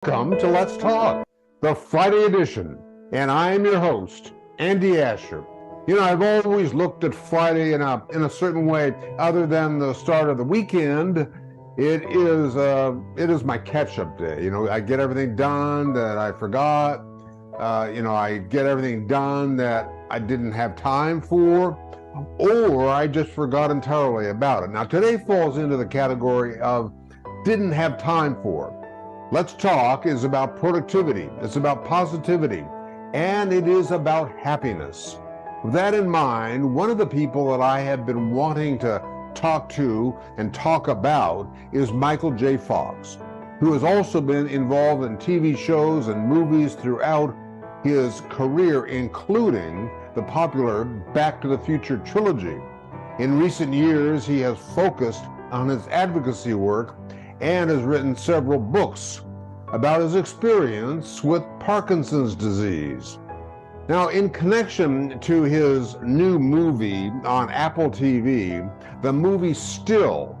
Welcome to Let's Talk, the Friday edition, and I am your host, Andy Asher. You know, I've always looked at Friday in a certain way, other than the start of the weekend. It is my catch-up day. You know, I get everything done that I forgot. I get everything done that I didn't have time for, or I just forgot entirely about it. Now, today falls into the category of didn't have time for. Let's Talk is about productivity, it's about positivity, and it is about happiness. With that in mind, one of the people that I have been wanting to talk to and talk about is Michael J. Fox, who has also been involved in TV shows and movies throughout his career, including the popular Back to the Future trilogy. In recent years, he has focused on his advocacy work and has written several books about his experience with Parkinson's disease. Now, in connection to his new movie on Apple TV, the movie Still,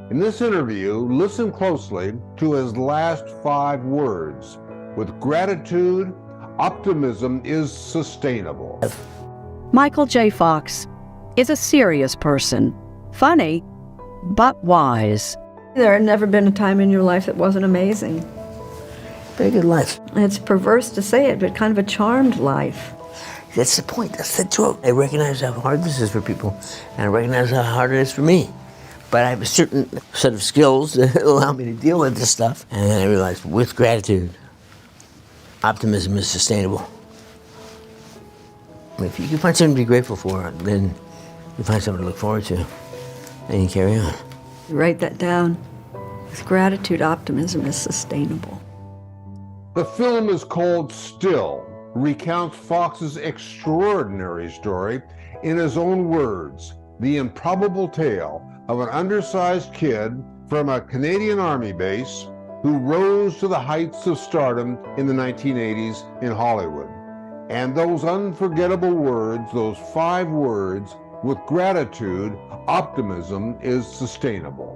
in this interview, listen closely to his last 5 words. With gratitude, optimism is sustainable. Michael J. Fox is a serious person, funny, but wise. There had never been a time in your life that wasn't amazing. Very good life. It's perverse to say it, but kind of a charmed life. That's the point. That's the truth. I recognize how hard this is for people, and I recognize how hard it is for me. But I have a certain set of skills that allow me to deal with this stuff. And then I realized, with gratitude, optimism is sustainable. If you can find something to be grateful for, then you find something to look forward to, and you carry on. Write that down. With gratitude, optimism is sustainable. The film is called Still, recounts Fox's extraordinary story in his own words, the improbable tale of an undersized kid from a Canadian Army base who rose to the heights of stardom in the 1980s in Hollywood. And those unforgettable words, those 5 words, with gratitude, optimism is sustainable.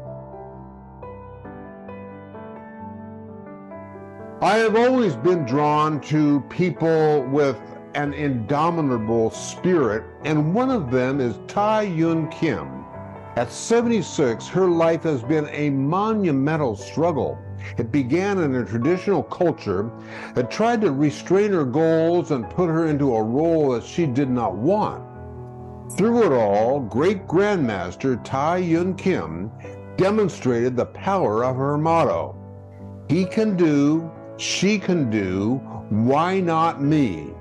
I have always been drawn to people with an indomitable spirit, and one of them is Tai Yun Kim. At 76, her life has been a monumental struggle. It began in a traditional culture that tried to restrain her goals and put her into a role that she did not want. Through it all, great Grandmaster Tai Yun Kim demonstrated the power of her motto, "He can do, she can do, why not me?"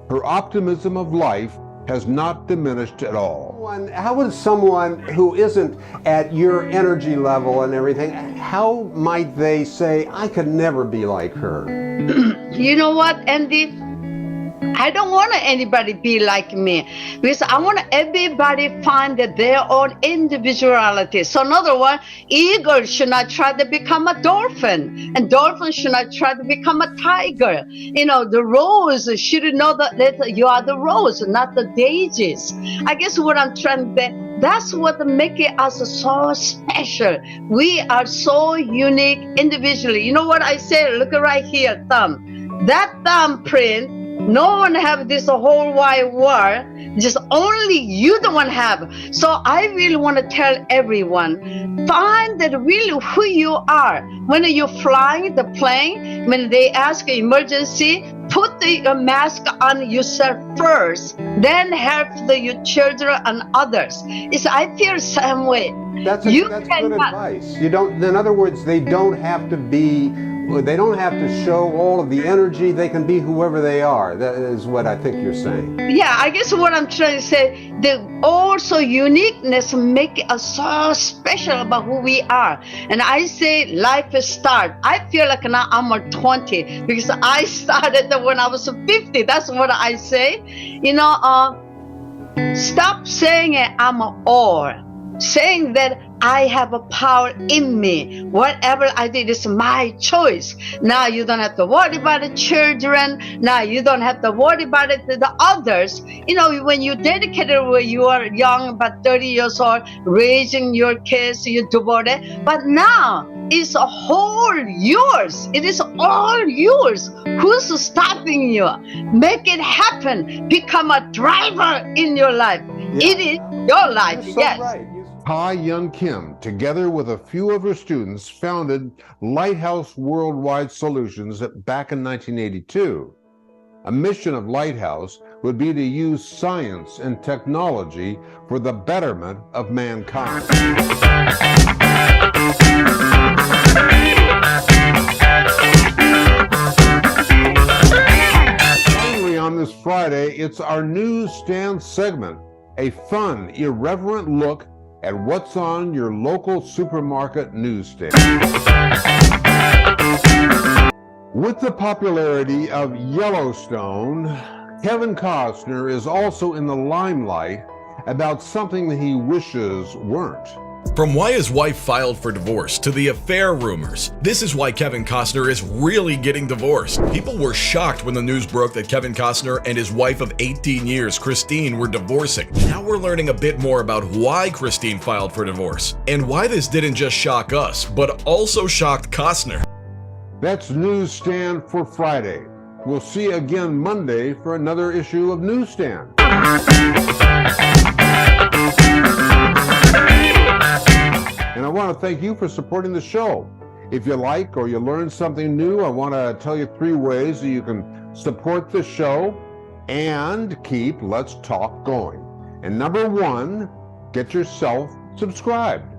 Her optimism of life has not diminished at all. And how would someone who isn't at your energy level and everything, how might they say, I could never be like her? You know what, Andy? I don't want anybody be like me, because I want everybody find their own individuality. So in other words, eagle should not try to become a dolphin, and dolphin should not try to become a tiger. You know, the rose should know that you are the rose, not the daisies. I guess what I'm trying to say, that's what makes us so special. We are so unique individually. You know what I say? Look right here, thumb. That thumbprint, no one have this whole wide world, just only you the one have. So I really want to tell everyone, find that really who you are. When you're flying the plane, when they ask emergency, put the mask on yourself first, then help your children and others. I feel the same way. That's good advice. You don't. In other words, they don't have to show all of the energy. They can be whoever they are. That is what I think you're saying. Yeah, I guess what I'm trying to say, the also uniqueness make us so special about who we are. And I say life start. I feel like now I'm 20 because I started when I was 50. That's what I say. You know, stop saying I'm old. Saying that I have a power in me. Whatever I did is my choice. Now you don't have to worry about the children. Now you don't have to worry about it to the others. You know, when you dedicated when you are young, about 30 years old, raising your kids, you devoted. But now it's all yours. It is all yours. Who's stopping you? Make it happen. Become a driver in your life. Yeah. It is your life. You're so Yes. right. Ha Young Kim, together with a few of her students, founded Lighthouse Worldwide Solutions back in 1982. A mission of Lighthouse would be to use science and technology for the betterment of mankind. Finally, on this Friday, it's our newsstand segment, a fun, irreverent look at what's on your local supermarket newsstand. With the popularity of Yellowstone, Kevin Costner is also in the limelight about something that he wishes weren't. From why his wife filed for divorce to the affair rumors, this is why Kevin Costner is really getting divorced. People were shocked when the news broke that Kevin Costner and his wife of 18 years, Christine, were divorcing. Now we're learning a bit more about why Christine filed for divorce, and why this didn't just shock us, but also shocked Costner. That's Newsstand for Friday. We'll see you again Monday for another issue of Newsstand. And I want to thank you for supporting the show. If you like or you learn something new, I want to tell you 3 ways that you can support the show and keep Let's Talk going. And number 1, get yourself subscribed.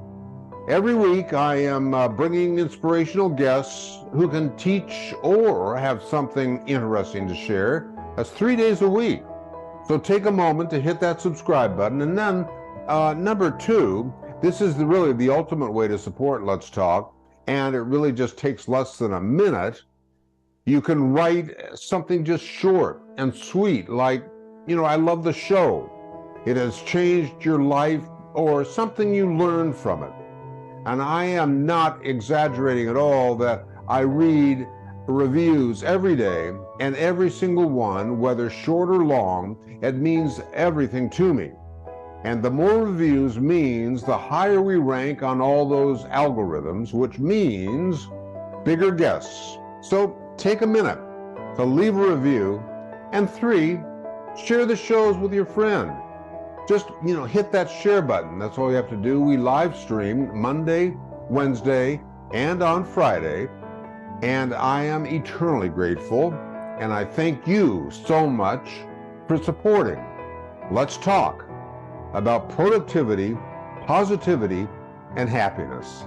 Every week I am bringing inspirational guests who can teach or have something interesting to share. That's 3 days a week. So take a moment to hit that subscribe button. And then number 2, this is really the ultimate way to support Let's Talk, and it really just takes less than a minute. You can write something just short and sweet, like, I love the show. It has changed your life, or something you learned from it. And I am not exaggerating at all that I read reviews every day, and every single one, whether short or long, it means everything to me. And the more reviews means the higher we rank on all those algorithms, which means bigger guests. So take a minute to leave a review. And 3, share the shows with your friend. Just, hit that share button. That's all you have to do. We live stream Monday, Wednesday, and on Friday. And I am eternally grateful. And I thank you so much for supporting Let's Talk about productivity, positivity, and happiness.